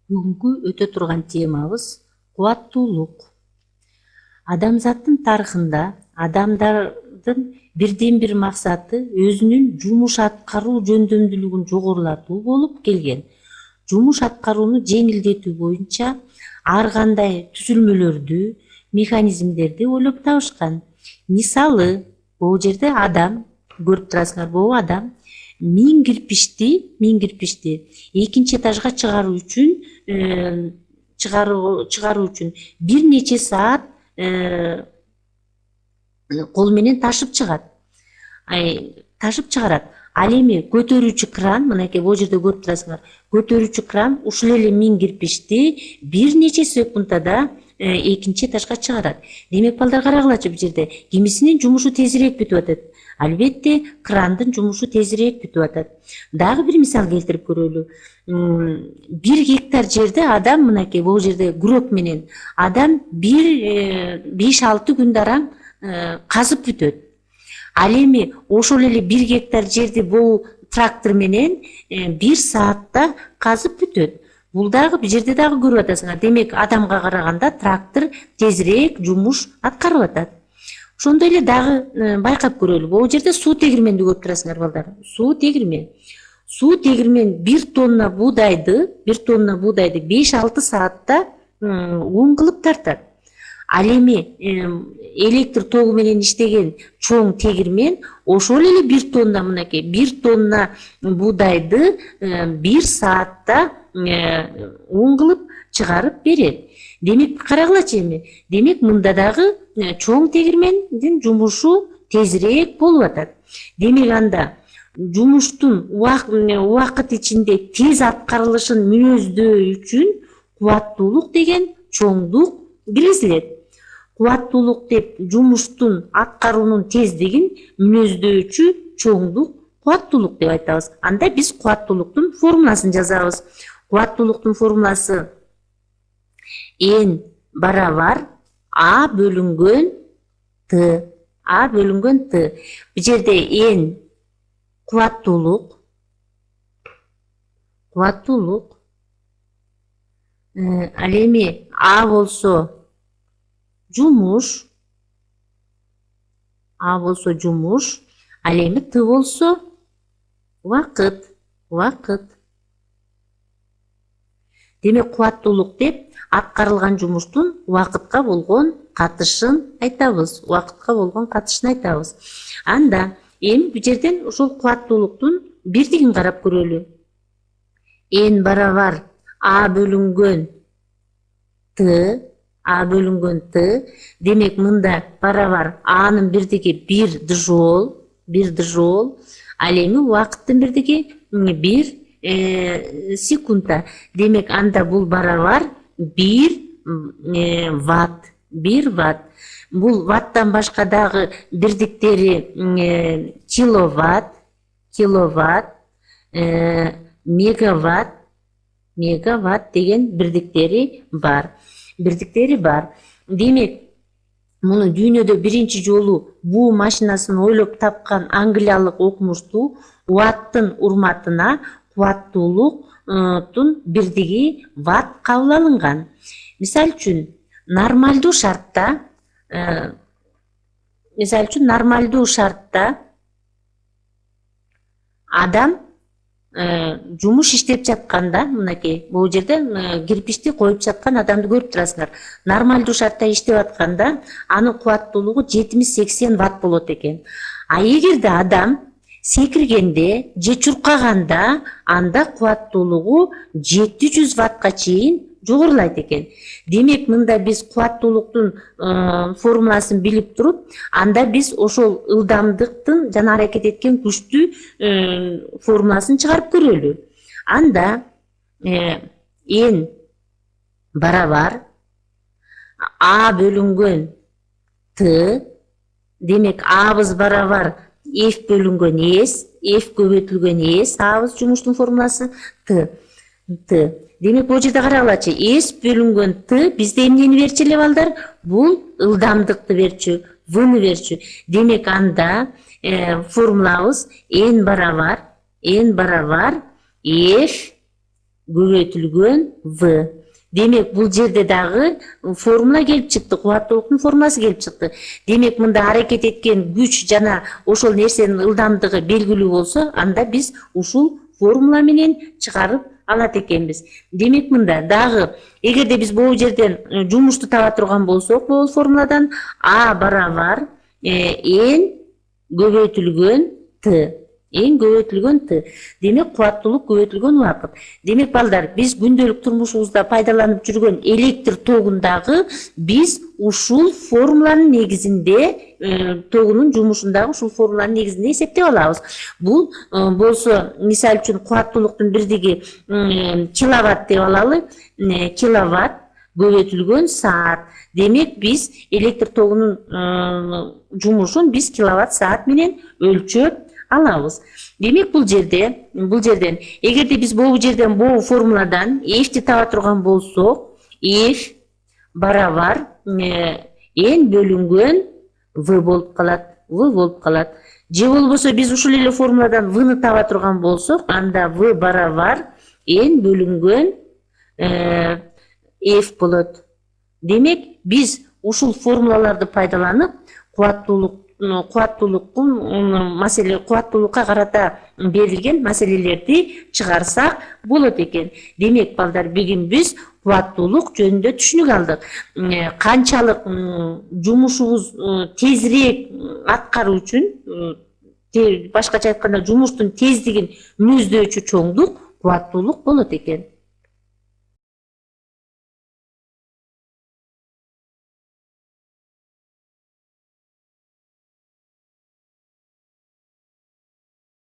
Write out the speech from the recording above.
Бүгүнкү өтө турган темабыз кубаттуулук. Адамзаттын тарыхында адамдардын бирден бир максаты өзүнүн жумуш аткаруу жөндөмдүүлүгүн жогорулатуу болуп келген. Жумуш аткарууну жеңилдетүү боюнча ар кандай түзүлмөлөрдү, механизмдерди ойлоп табышкан. Мисалы, бул жерде адам, көрүп турасыңар, бул адам миң кирпичти экинчи этажга чыгаруу үчүн бир нече саат кол менен ташып чыгарат. Ал эми көтөрүүчү кран, мынакей бул жерде көрүп турасыңар, көтөрүүчү кран ушул эле миң кирпичти бир нече секундада экинчи этажга чыгарат. Демек, балдар, карагылачы, бул жерде кимисинин жумушу тезирээк бүтүп атат. Албетте, крандын жумушу тезирээк бүтүп атат. Дагы бир мисал келтирип көрөлү. 1 гектар жерде адам, мынакей бул жерде күрөк менен адам 5-6 күндө араң казып бүтөт. Ал эми ошол эле 1 гектар жерди бул трактор менен 1 саатта казып бүтөт. Бул дагы бул жерде дагы көрүп атасыңар. Демек, адамга караганда трактор тезирээк жумуш аткарып атат. Ошондой эле дагы байкап көрөлү. Бул жерде суу тегирменди көрүп турасыңар, балдар. Суу тегирмен 1 тонна буудайды 5-6 саатта ун кылып тартат. Ал эми электр тогу менен иштеген чоң тегирмен ошол эле 1 тонна, мынакей 1 тонна буудайды 1 саатта ун кылып чыгарып берет. Демек, карагылачы эми. Демек, мында дагы чоң тегирмендин жумушу тезирээк болуп атат. Демек, анда жумуштун убакыт ичинде тез аткарылышын мүнөздөө үчүн кубаттуулук деген чоңдук киргизилет. Кубаттуулук деп жумуштун аткаруунун тездигин мүнөздөүчү чоңдук кубаттуулук деп айтабыз. Анда биз кубаттуулуктун формуласын жазабыз. Кубаттуулуктун формуласы N барабар А бөлүнгөн Т. Бул жерде N кубаттуулук, ал эми А болсо жумуш, ал эми Т болсо убакыт. Демек, кубаттуулук деп аткарылган жумуштун убакытка болгон катышын айтабыз. Анда эми бул жерден ушул кубаттуулуктун бирдигин карап көрөлү. N барабар А бөлүнгөн Т. Демек, мында барабар Анын бирдиги 1 джоул, ал эми убакыттын бирдиги 1 секундта. Демек, анда бул барабар 1 ватт. Бул ваттан башка дагы бирдиктери киловатт, мегаватт деген бирдиктери бар. Демек, муну дүйнөдө биринчи жолу буу машинасын ойлоп тапкан англиялык окумуштуу ваттын урматына кубаттуулуктун бирдиги ватт кабыл алынган. Мисалы үчүн, нормалдуу шартта адам жумуш иштеп жатканда, мынакей бул жерде кирпичти коюп жаткан адамды көрүп турасыңар. Нормалдуу шартта иштеп атканда анын кубаттуулугу 70-80 ватт болот экен. А эгерде адам секиргенде же чуркаганда, анда кубаттуулугу 700 ваттка чейин жогорулайт экен. Демек, мында биз кубаттуулуктун формуласын билип туруп, анда биз ошол ылдамдыктын жана аракет эткен күчтү формуласын чыгарып көрөлү. Анда N барабар А бөлүнгөн Т. Демек, Абыз барабар F бөлүнгөн S, F көбөйтүлгөн S, Абыз жумуштун формуласы Т. Демек, бул жерде карагылачы, S бөлүнгөн Т бизде эмнени берчү эле, балдар? Бул ылдамдыкты берчү, V-ны берчү. Демек, анда формулабыз N барабар F көбөйтүлгөн V. Демек бул жерде дагы формула келип чыкты, кубаттуулуктун формуласы келип чыкты. Демек мында аракет эткен күч жана ошол нерсенин ылдамдыгы белгилүү болсо, анда биз ушул формула менен чыгарып алат экенбиз. Демек мында дагы эгерде биз бул жерден жумушту таба турган болсок, бул формуладан А барабар N көбөйтүлгөн T. Эң көбөйтүлгөн T. Демек кубаттуулук көбөйтүлгөн убакыт. Демек балдар, биз күндөлүк турмушубузда пайдаланып жүргөн электр тогундагы биз ушул формуланын негизинде, тогунун жумушундагы ушул формуланын негизинде эсептеп алабыз. Бул болсо, мисалы үчүн кубаттуулуктун бирдиги киловатт деп алалы. Киловатт көбөйтүлгөн саат. Демек биз электр тогунун жумушун биз киловатт саат менен өлчөп алабыз. Демек бул жерден эгерде биз бул жерден бул формуладан F'ти таба турган болсок, F барабар N бөлүнгөн V болуп калат. Же болбосо биз ушул эле формуладан V'ны таба турган болсок, анда V барабар N бөлүнгөн F болот. Демек биз ушул формулаларды пайдаланып кубаттуулукка карата берилген маселелерди чыгарсак болот экен. Демек балдар, бүгүн биз кубаттуулук жөнүндө түшүнүк алдык. Канчалык жумушубуз тезирээк аткаруу үчүн, башкача айтканда, жумуштун тездигин мүнөздөчү чоңдук кубаттуулук болот экен.